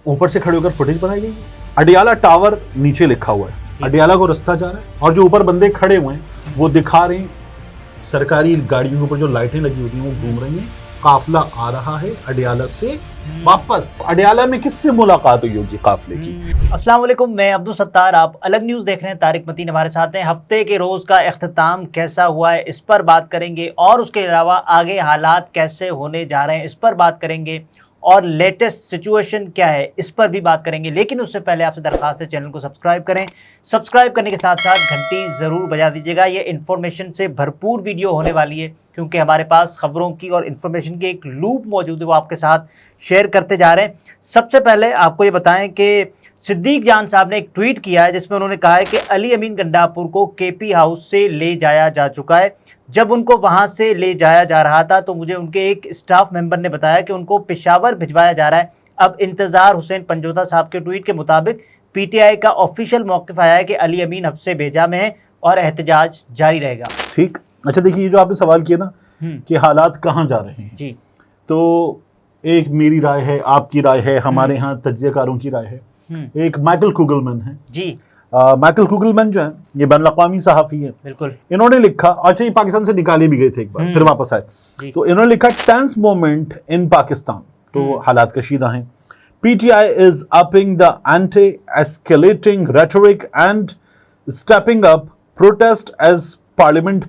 ऊपर से खड़े होकर फुटेज बनाई गई। अडियाला टावर नीचे लिखा हुआ है, अडियाला को रास्ता जा रहा है, और जो ऊपर बंदे खड़े हुए हैं वो दिखा रहे हैं सरकारी गाड़ियों के ऊपर जो लाइटें लगी होती हैं वो घूम रही हैं, काफिला आ रहा है अडियाला से वापस। अडियाला में किससे मुलाकात हुई होगी काफिले की? अस्सलाम वालेकुम, मैं अब्दुल सत्तार, आप अलग न्यूज़ देख रहे हैं। तारिक मतीन हमारे साथ हैं। हफ्ते के रोज़ का इख्तिताम कैसा हुआ है इस पर बात करेंगे, और उसके अलावा आगे हालात कैसे होने जा रहे हैं इस पर बात करेंगे, और लेटेस्ट सिचुएशन क्या है इस पर भी बात करेंगे। लेकिन उससे पहले आपसे दरख्वास्त है चैनल को सब्सक्राइब करें। सब्सक्राइब करने के साथ साथ घंटी ज़रूर बजा दीजिएगा। ये इन्फॉर्मेशन से भरपूर वीडियो होने वाली है, क्योंकि हमारे पास ख़बरों की और इन्फॉर्मेशन की एक लूप मौजूद है, वो आपके साथ शेयर करते जा रहे हैं। सबसे पहले आपको ये बताएं कि सिद्दीक जान साहब ने एक ट्वीट किया है जिसमें उन्होंने कहा है कि अली अमीन गंडापुर को केपी हाउस से ले जाया जा चुका है। जब उनको वहां से ले जाया जा रहा था तो मुझे उनके एक स्टाफ मेंबर ने बताया कि उनको पेशावर भिजवाया जा रहा है। अब इंतज़ार हुसैन पंजोता साहब के ट्वीट के मुताबिक पीटीआई का ऑफिशियल मौक़िफ़ आया है कि अली अमीन हब्से भेजा में है और एहतजाज जारी रहेगा। ठीक, अच्छा देखिए, ये जो आपने सवाल किया ना कि हालात कहाँ जा रहे हैं जी, तो एक मेरी राय है, आपकी राय है, हमारे यहाँ तज्ज़ियाकारों की राय है, एक माइकल कुगलमैन है जी, माइकल कुगलमैन जो है ये बैनुल-अक़वामी सहाफ़ी है। बिल्कुल। इन्होंने लिखा, अच्छा ये पाकिस्तान से निकाले भी गए थे एक बार, फिर वापस आए, तो इन्होंने लिखा टेंस मोमेंट इन पाकिस्तान, तो हालात कशीदा हैं। PTI is upping the anti-escalating rhetoric and stepping up protest as Parliament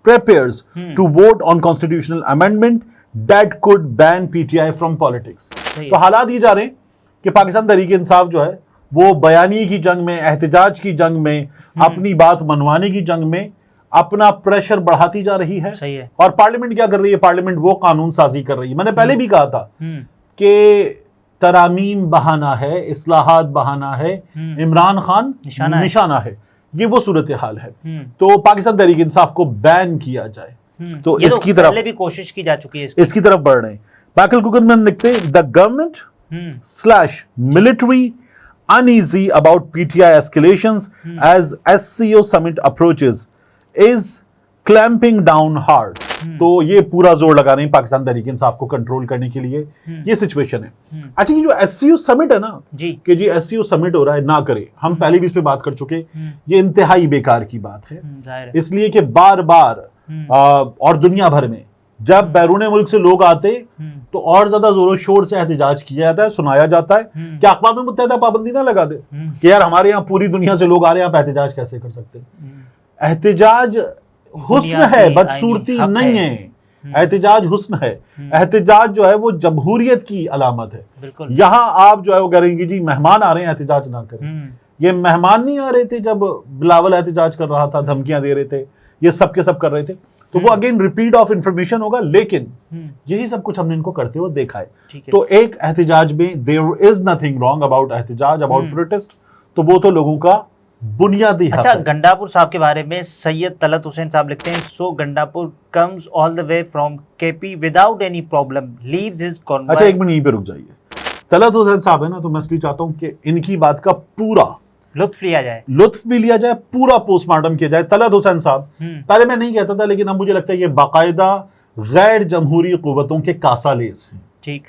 prepares to vote on constitutional amendment that could ban PTI from politics। तो हालात ये जा रहे हैं कि पाकिस्तान तहरीक-ए-इंसाफ जो है वो बयानी की जंग में, एहतजाज की जंग में, अपनी बात मनवाने की जंग में अपना प्रेशर बढ़ाती जा रही है। सही है। और पार्लियामेंट क्या कर रही है? पार्लियामेंट वो कानून साजी कर रही है। मैंने पहले भी कहा था कि तरामीम बहाना है, इस्लाहात बहाना है, इमरान खान निशाना है। ये वो सूरत हाल है। तो पाकिस्तान तहरीक इंसाफ को बैन किया जाए, तो इसकी तरफ पहले भी कोशिश की जा चुकी है, इसकी तरफ बढ़ रहे हैं। माइकल कुगलमैन लिखते हैं the government slash military uneasy about PTI escalations as SCO summit approaches is clamping down hard। तो ये पूरा जोर लगा रहे हैं पाकिस्तान तहरीक इंसाफ को कंट्रोल करने के लिए। ये सिचुएशन है। अच्छा, ये जो SCO समिट है ना जी, कि जी SCO समिट हो रहा है, ना करे, हम पहले भी इस पे बात कर चुके, ये इंतहाई बेकार की बात है। इसलिए कि बार बार और दुनिया भर में जब बैरून मुल्क से लोग आते तो और ज्यादा जोरों शोर से एहतजाज किया जाता है, सुनाया जाता है कि अक़वाम मुत्तहिदा पाबंदी ना लगा दे कि यार हमारे यहाँ पूरी दुनिया से लोग आ रहे हैं, आप एहतजाज कैसे कर सकते हैं? एहतजाज हुस्न है, बदसूरती नहीं है। एहतजाज हुस्न है। एहतजाज जो है वो जमहूरियत की अलामत है। यहाँ आप जो है वो करेंगे जी मेहमान आ रहे हैं, एहतजाज ना करें। ये मेहमान नहीं आ रहे थे जब बिलावल एहतजाज कर रहा था, धमकियां दे रहे थे, ये सब के सब कर रहे थे। तो वो अगेन रिपीट ऑफ इंफॉर्मेशन होगा, लेकिन यही सब कुछ हमने इनको करते हुए देखा है। तो एक एहतजाज में there is nothing wrong about एहतजाज, अबाउट प्रोटेस्ट, तो वो तो लोगों का बुनियादी हक है। अच्छा, गंडापुर साहब के बारे में सैयद तलत हुसैन साहब लिखते हैं, so Gandapur comes all the way from KP without any problem, leaves his convoy. अच्छा, एक मिनट यहीं पे रुक जाइए। तलत हुसैन साहब है ना, तो मैं इसलिए चाहता हूं कि इनकी बात का पूरा लुत्फ लिया जाए, लुत्फ भी लिया जाए, पूरा पोस्टमार्टम किया जाए। तलत हुसैन साहब, पहले मैं नहीं कहता था, लेकिन अब मुझे लगता है ये बाकायदा गैर जमहूरी कुव्वतों के कासालेस हैं। ठीक।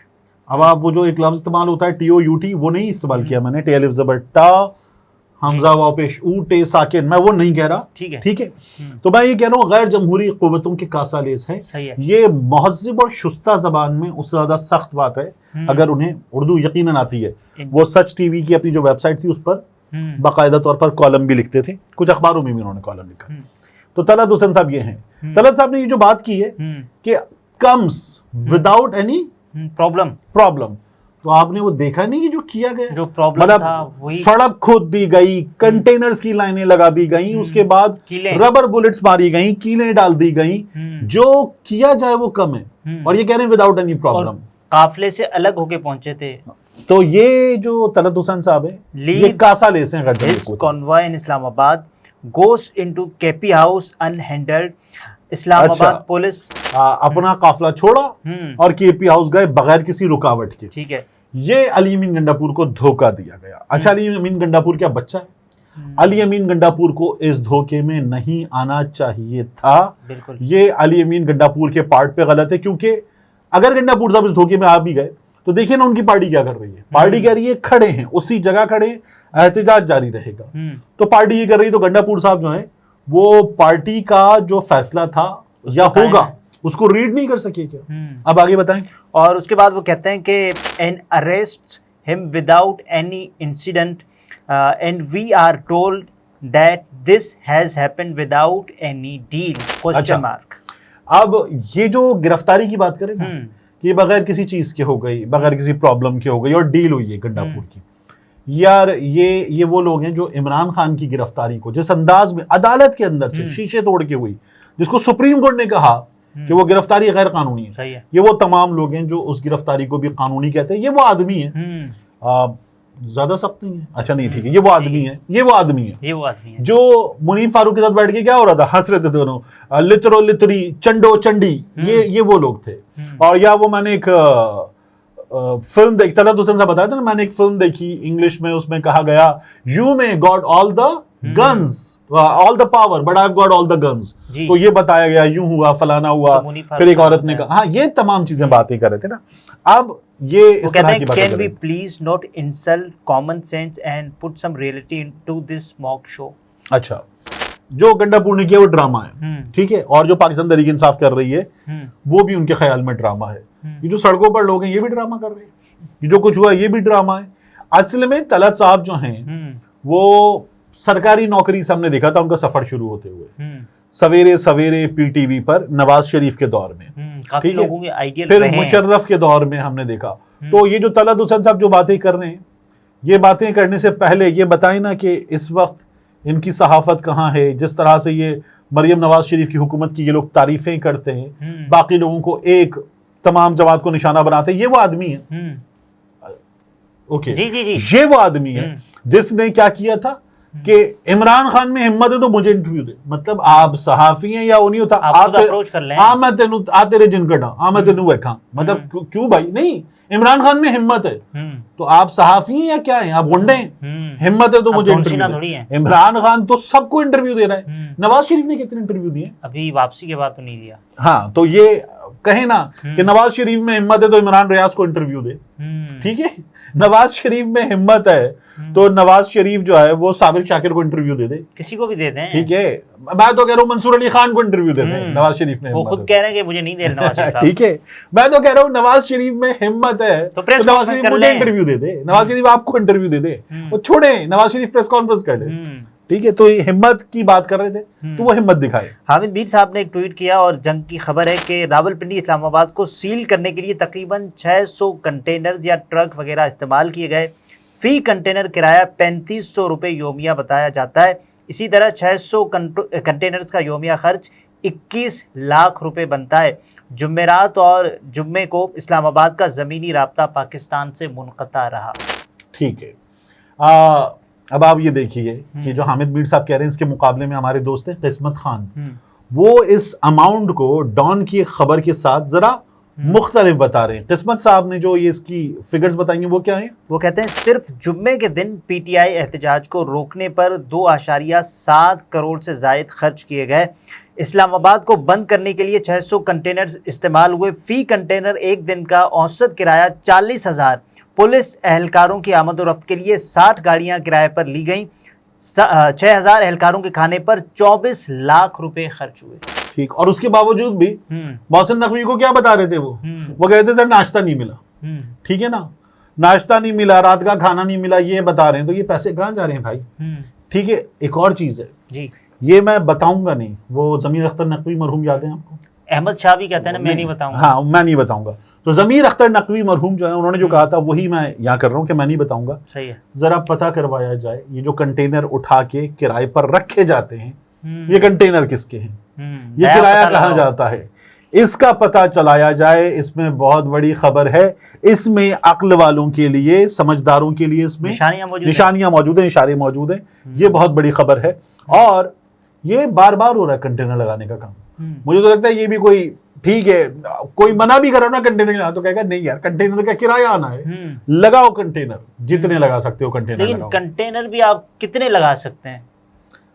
अब आप वो जो एक लफ्ज इस्तेमाल होता है TOUT, वो नहीं इस्तेमाल किया मैंने, टे अलिफ ज़बर टा, हमजा वाव पेश ऊ टे साकिन, मैं वो नहीं कह रहा। ठीक है, ठीक है। तो मैं ये कह रहा हूँ गैर जमहूरी कुव्वतों के कासालेस है। ये महज़िब और शुस्ता जबान में उससे ज्यादा सख्त बात है अगर उन्हें उर्दू यकीनन आती है। वो सच TV की अपनी जो वेबसाइट थी उस पर बाकायदा तौर पर कॉलम भी लिखते थे, कुछ अखबारों में भी उन्होंने कॉलम लिखा। तो तलत हुसैन साहब ये हैं। तलत साहब ने ये जो बात की है कि कम्स विदाउट एनी प्रॉब्लम, तो आपने वो देखा नहीं कि जो किया गया, जो प्रॉब्लम था वही सड़क खोद दी गई, कंटेनर्स की लाइनें लगा दी गई, उसके बाद रबर बुलेट्स मारी गई, कीलें डाल दी गई। जो किया जाए वो कम है, और ये कह रहे हैं विदाउट एनी प्रॉब्लम। काफिले से अलग होके पहुंचे थे। तो ये जो तलत हुसैन साहब है, ये कासालेस हैं। Convoy in Islamabad goes into KP house unhandled. Islamabad police अपना काफिला छोड़ा और केपी हाउस गए बगैर किसी रुकावट के। ठीक है। ये अली अमीन गंडापुर को धोखा दिया गया। अच्छा, अली अमीन गंडापुर क्या बच्चा है? अली अमीन गंडापुर को इस धोखे में नहीं आना चाहिए था। बिल्कुल। ये अली अमीन गंडापुर के पार्ट पे गलत है, क्योंकि अगर गंडापुर साहब इस धोखे में आ भी गए तो देखिए ना उनकी पार्टी क्या कर रही है। पार्टी कह रही है खड़े हैं, उसी जगह खड़े, एहतजाज जारी रहेगा। तो पार्टी ये कर रही है, तो गंडापुर साहब जो है वो पार्टी का जो फैसला था या होगा उसको रीड नहीं कर सके क्या? अब आगे बताएं। और उसके बाद वो कहते हैं कि and arrest him without any incident and we are told that this has happened without any deal question mark. अब ये जो गिरफ्तारी की बात करें ना कि बगैर किसी चीज के हो गई, बगैर किसी प्रॉब्लम के हो गई और डील हुई है गंडापुर की, यार ये वो लोग हैं जो इमरान खान की गिरफ्तारी को जिस अंदाज में अदालत के अंदर से शीशे तोड़ के हुई, जिसको सुप्रीम कोर्ट ने कहा कि वो गिरफ्तारी गैर कानूनी है, सही है। ये वो तमाम लोग हैं जो उस गिरफ्तारी को भी कानूनी कहते हैं। ये वो आदमी है, ज्यादा सख्त नहीं है, अच्छा नहीं ठीक है, ये वो आदमी है, ये वो आदमी है जो मुनीफ फारूक के साथ बैठ के क्या हो रहा था, हंस रहे थे दोनों, लितरो लितरी चंडो चंडी, ये वो लोग थे। और या वो मैंने एक फिल्म देखी, तलत हुसैन साहब बताया था ना, मैंने एक फिल्म देखी इंग्लिश में, उसमें कहा गया you may got all the guns all the power but I have got all the guns. तो ये बताया गया, यूं हुआ, फलाना हुआ, तो फिर एक औरत ने कहा, हाँ ये तमाम चीजें बातें कर रहे थे ना। अब ये इस तरह की बातें can we please not insult common sense and put some reality into this mock show. अच्छा, जो गंडापुर ने किया वो ड्रामा है, ठीक है, और जो पाकिस्तान तहरीक इंसाफ कर रही है वो भी उनके ख्याल में ड्रामा है। ये जो सड़कों पर लोग हैं ये भी ड्रामा कर रहे हैं, ये जो कुछ हुआ ये भी ड्रामा है। असल में तलत साहब जो हैं वो सरकारी नौकरी से हमने देखा था उनका सफर शुरू होते हुए सवेरे सवेरे पीटीवी पर नवाज शरीफ के दौर में, काफी लोगों के आइडियल फिर मुशर्रफ के दौर में हमने देखा। तो ये जो तलत हुसैन साहब जो बातें कर रहे हैं, ये बातें करने से पहले ये बताएं ना कि इस वक्त इनकी सहाफत कहाँ है। जिस तरह से ये मरियम नवाज शरीफ की हुकूमत की ये लोग तारीफें करते हैं, बाकी लोगों को एक तमाम जमात को निशाना बनाते हैं, ये वो आदमी है। ओके, ये वो आदमी है जिसने क्या किया था कि इमरान खान में हिम्मत है तो मुझे इंटरव्यू दे। मतलब आप सहाफी हैं या वो नहीं होता, अप्रोच कर लें, मैं तेनू आ तेरे जिन कटा, मैं तेनू वेखा, मतलब क्यों भाई? नहीं, इमरान खान में हिम्मत है तो आप सहाफी हैं या क्या हैं? आप गुंडे हैं? हिम्मत है तो मुझे इंटरव्यू दे। इमरान खान तो सबको इंटरव्यू दे रहा है। नवाज शरीफ ने कितने इंटरव्यू दिए? अभी वापसी के बाद तो नहीं दिया। हाँ, तो ये कहे ना कि नवाज शरीफ में हिम्मत है तो इमरान रियाज को इंटरव्यू दे, ठीक है। नवाज शरीफ में हिम्मत है तो नवाज शरीफ जो है वो साबिर शाकिर को इंटरव्यू दे दे, किसी को भी दे दें, ठीक है। मैं तो कह रहा हूँ मंसूर अली खान को इंटरव्यू दे दे, नवाज शरीफ में वो खुद कह रहे हैं कि मुझे नहीं दे रहे नवाज शरीफ, ठीक है। मैं तो कह रहा हूँ नवाज शरीफ में हिम्मत है तो नवाज शरीफ मुझे इंटरव्यू दे दे, नवाज शरीफ आपको इंटरव्यू दे दे, वो छोड़े नवाज शरीफ प्रेस कॉन्फ्रेंस कर ले, ठीक है। तो ये हिम्मत की बात कर रहे थे तो वो हिम्मत दिखाए। हामिद मीर साहब ने एक ट्वीट किया और जंग की खबर है कि रावलपिंडी इस्लामाबाद को सील करने के लिए तकरीबन 600 कंटेनर्स या ट्रक वगैरह इस्तेमाल किए गए। फी कंटेनर किराया 3500 रुपये योमिया बताया जाता है। इसी तरह 600 कंटेनर्स का योमिया खर्च 21 लाख रुपए बनता है। जुमेरात और जुम्मे को इस्लामाबाद का ज़मीनी राब्ता पाकिस्तान से मुनक़ता रहा। ठीक है, अब आप ये देखिए कि जो हामिद मीर साहब कह रहे हैं इसके मुकाबले में हमारे दोस्त हैं किस्मत खान, वो इस अमाउंट को डॉन की खबर के साथ जरा मुख्तलिफ बता रहे हैं। किस्मत साहब ने जो ये इसकी फिगर्स बताई हैं वो क्या है? वो कहते हैं सिर्फ जुम्मे के दिन पीटीआई एहतजाज को रोकने पर 2.7 करोड़ से जायद खर्च किए गए। इस्लामाबाद को बंद करने के लिए 600 कंटेनर्स इस्तेमाल हुए। फी कंटेनर एक दिन का औसत किराया 40,000। पुलिस एहलकारों की आमद-ओ-रफ्त के लिए 60 गाड़ियां किराए पर ली गईं। 6,000 एहलकारों के खाने पर 24 लाख रुपए खर्च हुए। ठीक, और उसके बावजूद भी मोहसिन नकवी को क्या बता रहे थे वो कहते सर नाश्ता नहीं मिला, ठीक है ना, नाश्ता नहीं मिला, रात का खाना नहीं मिला, ये बता रहे हैं। तो ये पैसे कहाँ जा रहे हैं भाई? ठीक है, एक और चीज है जी, ये मैं बताऊंगा नहीं, वो ज़मीर अख्तर नकवी मरहूम याद है आपको? अहमद शाह भी कहते हैं ना, मैं नहीं बताऊंगा। हाँ, मैं नहीं बताऊंगा। तो ज़मीर अख्तर नकवी मरहूम जो है उन्होंने जो कहा था वही मैं यहाँ कर रहा हूँ कि मैं नहीं बताऊंगा। सही है, जरा पता करवाया जाए ये जो कंटेनर उठा के किराए पर रखे जाते हैं ये कंटेनर किसके हैं, ये किराया कहाँ जाता है, इसका पता चलाया जाए। इसमें बहुत बड़ी खबर है, इसमें अक्ल वालों के लिए, समझदारों के लिए इसमें निशानियां मौजूद हैं, इशारे मौजूद हैं। ये बहुत बड़ी खबर है और ये बार बार हो रहा है कंटेनर लगाने का काम। मुझे तो लगता है ये भी कोई ठीक है, कोई मना भी करो ना कंटेनर लगाना तो कहेगा नहीं यार कंटेनर का किराया आना है, लगाओ कंटेनर, जितने लगा सकते हो कंटेनर। लेकिन कंटेनर भी आप कितने लगा सकते हैं?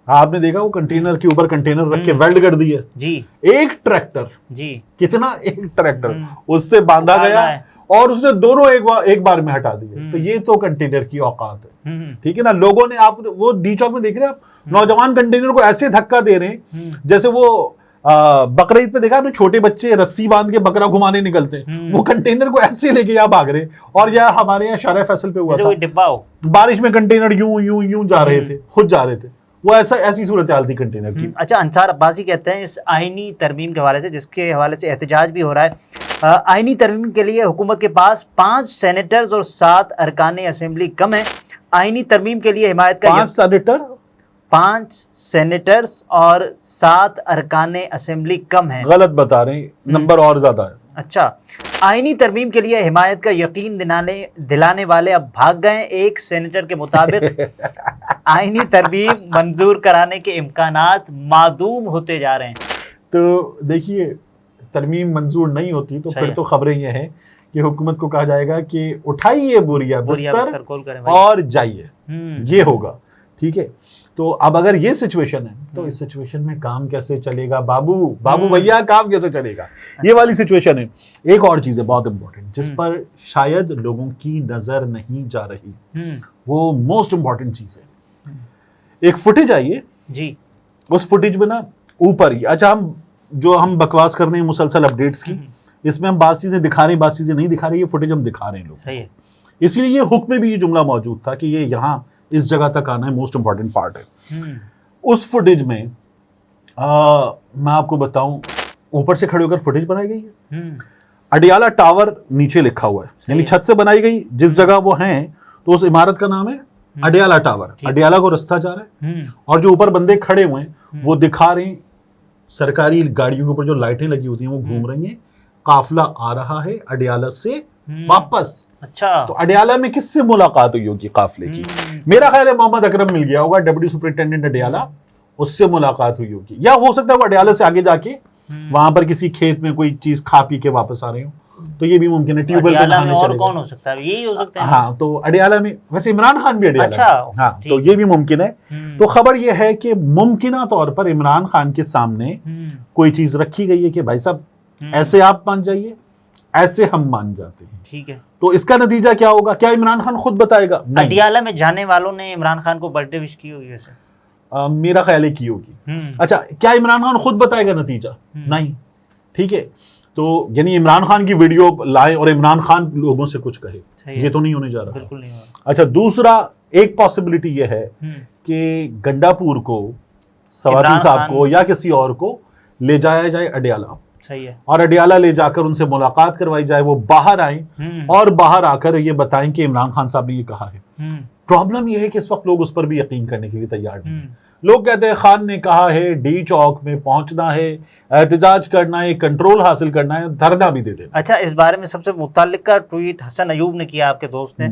आपने देखा वो कंटेनर के ऊपर कंटेनर रख के वेल्ड कर दिया जी, एक ट्रैक्टर जी, कितना, एक ट्रैक्टर उससे बांधा गया और उसने दोनों एक बार में हटा दिए। तो ये तो कंटेनर की औकात है, ठीक है ना। लोगों ने, आप वो डी चौक में देख रहे हैं, आप नौजवान कंटेनर को ऐसे धक्का दे रहे हैं जैसे वो बकरा ईद पे देखा आपने, छोटे बच्चे रस्सी बांध के बकरा घुमाने निकलते हैं, वो कंटेनर को ऐसे लेके यहाँ भाग रहे। और यह हमारे यहाँ शारा फैसल पे हुआ था, डिब्बा हो, बारिश में कंटेनर यूं यूं यूं जा रहे थे, खुद जा रहे थे, वो ऐसी सूरत हाल थी कंटेनर की। अच्छा, अंसार अब्बासी कहते हैं इस आईनी तरमीम के हवाले से, जिसके हवाले से एहतजाज भी हो रहा है, आईनी तरमीम के लिए हुकूमत के पास 5 सेनेटर्स और 7 अरकान असेंबली कम है। आईनी तरमीम के लिए हिमायत का 5 सेनेटर्स और 7 अरकान असेंबली कम है। गलत बता रहे हैं, नंबर और ज्यादा है। अच्छा, आईनी तरमीम के लिए हिमायत का यकीन दिलाने वाले अब भाग गए। एक सेनेटर के मुताबिक आईनी तरमीम मंजूर कराने के इम्कानात मादूम होते जा रहे हैं। तो देखिए, तरमीम मंजूर नहीं होती तो फिर तो खबरें ये हैं कि हुकूमत को कहा जाएगा कि उठाइए बोरिया बिस्तर और जाइए, ये होगा, ठीक है। तो अब अगर ये सिचुएशन है तो इस सिचुएशन में काम कैसे चलेगा बाबू भैया, काम कैसे चलेगा, ये वाली सिचुएशन है। एक और चीज है बहुत इंपॉर्टेंट, जिस पर शायद लोगों की नजर नहीं जा रही, वो मोस्ट इंपॉर्टेंट चीज है। एक फुटेज आई है जी, उस फुटेज में ना ऊपर ही, अच्छा हम बकवास कर रहे हैं मुसलसल अपडेट्स की, इसमें हम बात चीजें दिखा रहे हैं, बात चीजें नहीं दिखा रहे, ये फुटेज हम दिखा रहे हैं लोग, सही है। इसलिए ये हुक्म में भी ये जुमला मौजूद था कि ये यहाँ इस जगह तक आना है, मोस्ट इंपॉर्टेंट पार्ट है। उस फुटेज में मैं आपको बताऊं, ऊपर से खड़े होकर फुटेज बनाई गई है, अडियाला टावर नीचे लिखा हुआ है, यानी छत से बनाई गई जिस जगह वो हैं, तो उस इमारत का नाम है अडियाला टावर। अडियाला को रास्ता जा रहा है और जो ऊपर बंदे खड़े हुए हैं वो दिखा रहे हैं, सरकारी गाड़ियों के ऊपर जो लाइटें लगी होती हैं वो घूम रही हैं, काफिला आ रहा है अडियाला से वापस। अच्छा, तो अडियाला में किससे मुलाकात हुई होगी काफिले की? मेरा ख्याल है मोहम्मद अकरम मिल गया होगा, डिप्टी सुपरिटेंडेंट अडियाला, उससे मुलाकात हुई होगी। या हो सकता है वो अडियाला से आगे जाके वहां पर किसी खेत में कोई चीज खा पी के वापस आ रहे हो, तो ये भी मुमकिन है। ट्यूबवेल पे नहाने चले, कौन हो सकता है, यही हो सकता है। हाँ, तो अडियाला में वैसे इमरान खान भी अडियाला, अच्छा, हाँ, तो ये भी मुमकिन है। तो खबर ये है कि मुमकिना तौर पर इमरान खान के सामने कोई चीज रखी गई है कि भाई साहब ऐसे आप मान जाइए, ऐसे हम मान जाते हैं, ठीक है। तो इसका नतीजा क्या होगा, क्या इमरान खान खुद बताएगा? अडियाला में जाने वालों ने इमरान खान को बर्थडे विश की होगी वैसे? मेरा ख्याल है की होगी। अच्छा, क्या इमरान खान खुद बताएगा नतीजा? नहीं, ठीक है। तो यानी इमरान खान की वीडियो लाए और इमरान खान लोगों से कुछ कहे, ये तो नहीं होने जा रहा, बिल्कुल नहीं हो रहा। अच्छा, दूसरा एक पॉसिबिलिटी ये है कि गंडापुर को, सवाती साहब को या किसी और को ले जाया जाए अडियाला, सही है, और अडियाला ले जाकर उनसे मुलाकात करवाई जाए, वो बाहर आए और बाहर आकर ये बताएं कि इमरान खान साहब ने ये कहा है। प्रॉब्लम ये है कि इस वक्त लोग उस पर भी यकीन करने के लिए तैयार नहीं है। लोग कहते हैं खान ने कहा है डी चौक में पहुंचना है, एहतजाज करना है, कंट्रोल हासिल करना है, धरना भी दे देना। अच्छा, इस बारे में सबसे मुताल्लिका ट्वीट हसन अयूब ने किया, आपके दोस्त ने।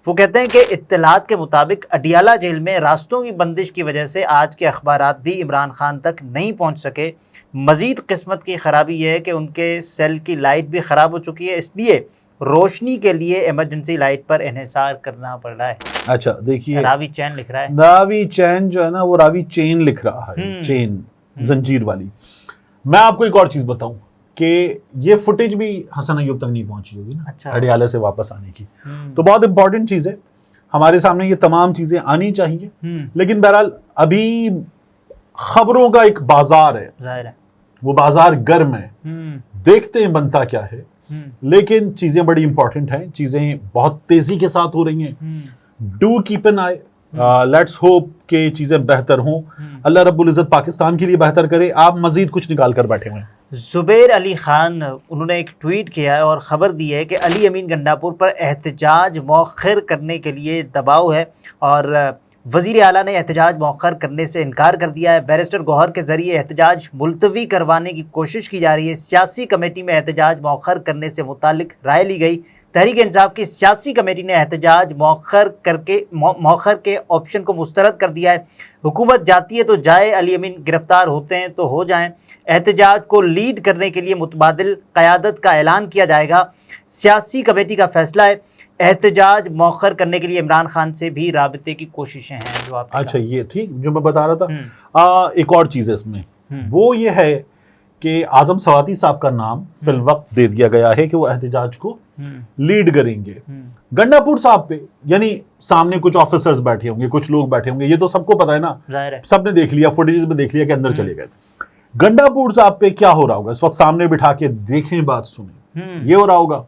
वो कहते हैं कि इत्तलात के मुताबिक अडियाला जेल में रास्तों की बंदिश की वजह से आज के अखबारात भी इमरान खान तक नहीं पहुंच सके। मजीद किस्मत की खराबी यह है कि उनके सेल की लाइट भी ख़राब हो चुकी है, इसलिए रोशनी के लिए इमरजेंसी लाइट पर इन्हिसार करना पड़ रहा है। अच्छा, देखिए, रावी चैन लिख रहा है, रावी चैन जो है ना, वो रावी चेन लिख रहा है, चेन जंजीर वाली। मैं आपको एक और चीज बताऊं कि ये फुटेज भी हसन अयूब तक नहीं पहुंची होगी ना, अच्छा, अडियाला से वापस आने की। तो बहुत इंपॉर्टेंट चीज है, हमारे सामने ये तमाम चीजें आनी चाहिए। लेकिन बहरहाल अभी खबरों का एक बाजार है, जाहिर है वो बाजार गर्म है, देखते हैं बनता क्या है। लेकिन चीजें बड़ी इंपॉर्टेंट हैं, चीजें बहुत तेजी के साथ हो रही हैं। Do keep an I, let's hope कि चीजें बेहतर हों। अल्लाह रब्बुल इज्जत पाकिस्तान के लिए बेहतर करे। आप मजीद कुछ निकाल कर बैठे हुए हैं। जुबैर अली खान, उन्होंने एक ट्वीट किया है और ख़बर दी है कि अली अमीन गंडापुर पर एहतजाज मौखर करने के लिए दबाव है और वज़ीर आला ने एहतजाज मौखर करने से इनकार कर दिया है। बैरिस्टर गौहर के ज़रिए एहतजाज मुलतवी करवाने की कोशिश की जा रही है। सियासी कमेटी में एहतजाज मौखर करने से मुतालिक राय ली गई। तहरीक इंसाफ की सियासी कमेटी ने एहतजाज मौखर के ऑप्शन को मुस्तरद कर दिया है। हुकूमत जाती है तो जाए, अली अमीन गिरफ्तार होते हैं तो हो जाएं। एहतजाज को लीड करने के लिए मुतबादिल क़यादत का ऐलान किया जाएगा। सियासी कमेटी का फैसला है। एहतजाज मौखर करने के लिए इमरान खान से भी राबते की कोशिशें हैं जो आप। अच्छा, ये ठीक जो मैं बता रहा था। एक और चीज़ है इसमें, वो ये है कि आजम सवाती साहब का नाम फिल वक्त दे दिया गया है कि वो एहतजाज को लीड करेंगे। गंडापुर साहब पे यानी सामने कुछ ऑफिसर्स बैठे होंगे, कुछ लोग बैठे होंगे, ये तो सबको पता है ना, सबने देख लिया, फुटेजेस में देख लिया कि अंदर चले गए। गंडापुर साहब पे क्या हो रहा होगा इस वक्त, सामने बिठा के देखें, बात सुने, ये हो रहा होगा।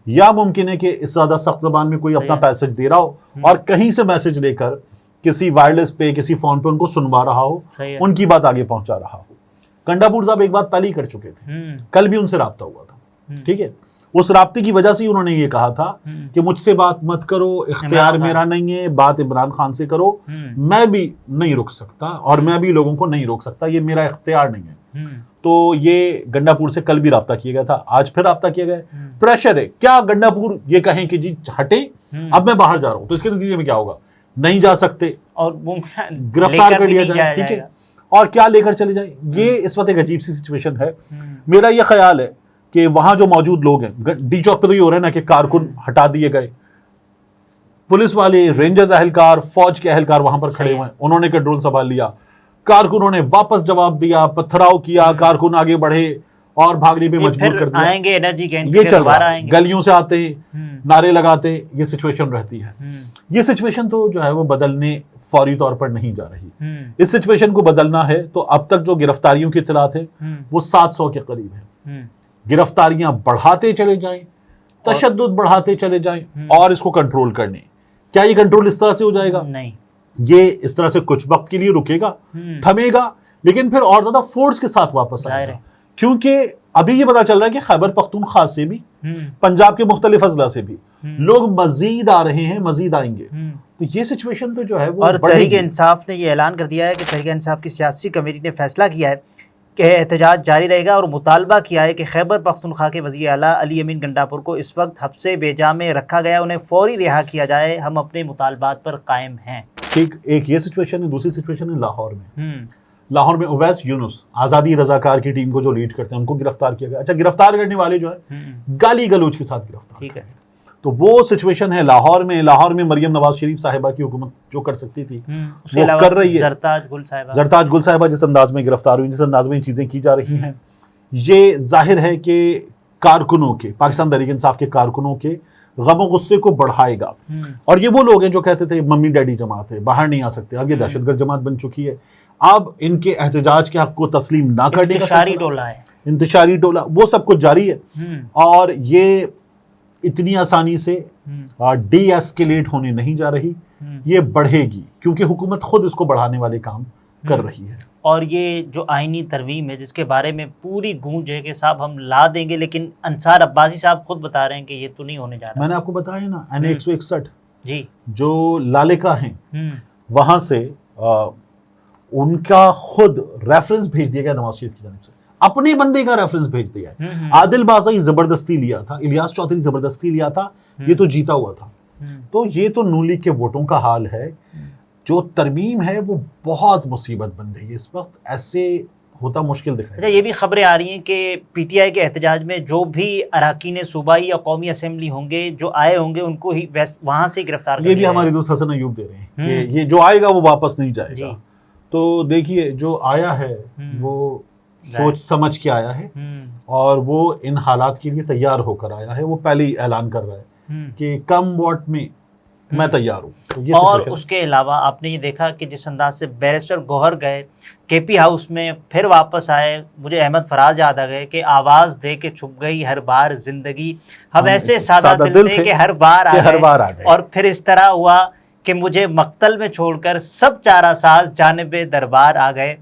या मुमकिन है कि इस ज्यादा सख्त जबान में कोई अपना पैसेज दे रहा हो और कहीं से मैसेज लेकर किसी वायरलेस पे, किसी फोन पे उनको सुनवा रहा हो, उनकी बात आगे पहुंचा रहा हो। गंडापुर साहब एक बात पहले ही कर चुके थे, कल भी उनसे राब्ता हुआ था, ठीक है। उस राब्ते की वजह से उन्होंने ये कहा था कि मुझसे बात मत करो, इख्तियार मेरा नहीं है, बात इमरान खान से करो, मैं भी नहीं रुक सकता और मैं भी लोगों को नहीं रोक सकता, ये मेरा इख्तियार नहीं है। तो ये गंडापुर से कल भी राब्ता किया गया था, आज फिर राब्ता किया गया। प्रेशर है, क्या गंडापुर ये कहें कि जी हटे, अब मैं बाहर जा रहा हूं, तो इसके नतीजे में क्या होगा, नहीं जा सकते और गिरफ्तार कर लिया जाए, ठीक है, और क्या लेकर चले जाए। ये इस वक्त एक अजीब सी सिचुएशन है। मेरा ये ख्याल है कि वहां जो मौजूद लोग हैं, डी चौक पे तो ये हो रहा है ना कि कारकुन हटा दिए गए, पुलिस वाले, रेंजर्स अहलकार, फौज के अहलकार वहां पर खड़े हुए हैं, उन्होंने कंट्रोल संभाल लिया, कारकुनों ने वापस जवाब दिया, पथराव किया, कारकुन आगे बढ़े और भागने पे मजबूर कर दिया। आएंगे एनर्जी गेन, ये चल रहा है, गलियों से आते नारे लगाते, ये सिचुएशन रहती है। ये सिचुएशन तो जो है वो बदलने फौरी तौर पर नहीं जा रही। इस सिचुएशन को बदलना है तो अब तक जो गिरफ्तारियों की इत्तलात है वो 700 के करीब है। गिरफ्तारियां बढ़ाते चले जाएं, तशद्दुद बढ़ाते चले जाएं और इसको कंट्रोल करने। क्या ये कंट्रोल इस तरह से हो जाएगा? नहीं, ये इस तरह से कुछ वक्त के लिए रुकेगा, थमेगा, लेकिन फिर और ज्यादा फोर्स के साथ वापस आएगा। क्योंकि अभी ये पता चल रहा है कि खैबर पख्तूनख्वा से भी, पंजाब के मुख्तलिफ अजला से भी लोग मजीद आ रहे हैं, मजीद आएंगे। तो ये सिचुएशन तो जो है वो, और तहरीक इंसाफ ने ये ऐलान कर दिया है कि तहरीक इंसाफ की सियासी कमेटी ने फैसला किया है कि एहतजाज जारी रहेगा और मुतालबा किया है कि खैबर पख्तूनख्वा के वज़ीर आला अली अमीन गंडापुर को इस वक्त हब्से बेजा में रखा गया, उन्हें फौरी रिहा किया जाए, हम अपने मुतालबात पर कायम हैं। ठीक, एक ये सिचुएशन है। दूसरी सिचुएशन है लाहौर में। लाहौर में उवैस यूनुस, आज़ादी रज़ाकार की टीम को जो लीड करते हैं, उनको गिरफ्तार किया गया। अच्छा, गिरफ्तार करने वाले जो है गाली गलोच के साथ गिरफ्तार, ठीक है। तो वो सिचुएशन है लाहौर में। लाहौर में मरियम नवाज शरीफ साहिबा की हुकूमत जो कर सकती थी वो कर रही है। जरताज गुल साहिबा जिस अंदाज में गिरफ्तार हुई, जिस अंदाज में चीजें की जा रही हैं, ये जाहिर है कि कारकुनों के, पाकिस्तान तहरीक इंसाफ के कारकुनों के गम गुस्से को बढ़ाएगा। और ये वो लोग हैं जो कहते थे मम्मी डैडी जमात है, बाहर नहीं आ सकते, अब ये दहशतगर्द जमात बन चुकी है। अब इनके एहतजाज के हक को तस्लीम ना करने का इंतशारी टोला, वो सब कुछ जारी है। और ये इतनी आसानी से डी-एस्केलेट होने नहीं जा रही, ये बढ़ेगी, क्योंकि हुकूमत खुद इसको बढ़ाने वाले काम कर रही है। और ये जो आईनी तरमीम है जिसके बारे में पूरी गूंज है कि साहब हम ला देंगे, लेकिन अंसार अब्बासी साहब खुद बता रहे हैं कि ये तो नहीं होने जा रहा। मैंने आपको बताया ना, NA 161 जी, जो लालिका हैं वहां से उनका खुद रेफरेंस भेज दिया गया नवाज शरीफ की जानिब से, अपने बंदे का रेफरेंस भेज दिया है। आदिल बाज़ाई जबरदस्ती लिया था, इलियास चौधरी जबरदस्ती लिया था, ये तो जीता हुआ था। तो ये तो नून लीग के वोटों का हाल है। जो तरमीम है वो बहुत मुसीबत बन रही है इस वक्त, ऐसे होता मुश्किल दिख रहा है। ये भी खबरें आ रही हैं कि PTI के एहतजाज में जो भी अरकान सूबाई या कौमी असेंबली होंगे, जो आए होंगे, उनको ही वहां से गिरफ्तार कर। ये भी हमारे दोस्त हसन अयूब दे रहे हैं कि ये जो आएगा वो वापस नहीं जाएगा। तो देखिए, जो आया है वो सोच समझ के आया है और वो इन हालात के लिए तैयार होकर आया है। वो पहले ही ऐलान कर रहा है कि कम वोट में मैं तैयार हूँ। तो ये और उसके अलावा आपने ये देखा कि जिस अंदाज से बैरिस्टर गौहर गए KP हाउस में, फिर वापस आए, मुझे अहमद फराज याद आ गए कि आवाज़ दे के छुप गई हर बार जिंदगी, हम ऐसे सादा दिल थे कि हर बार आ गए। और फिर इस तरह हुआ कि मुझे मक्तल में छोड़कर सब चारा साज जानिबे दरबार आ गए,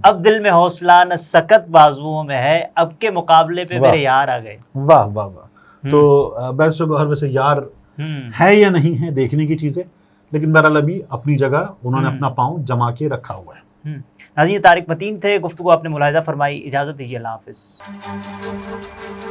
अब दिल में हौसला न सकत बाजुओं में है, अब के मुकाबले पे मेरे यार आ गए। वाह वाह वाह। तो बैरिस्टर गौहर वैसे यार है या नहीं है देखने की चीज़ है, लेकिन बहरहाल अभी अपनी जगह उन्होंने अपना पाँव जमा के रखा हुआ है। नाज़रीन, तारिक मतीन थे, गुफ्तगू आपने मुलाहिज़ा फरमाई। इजाज़त दीजिए, अल्लाह हाफ़िज़।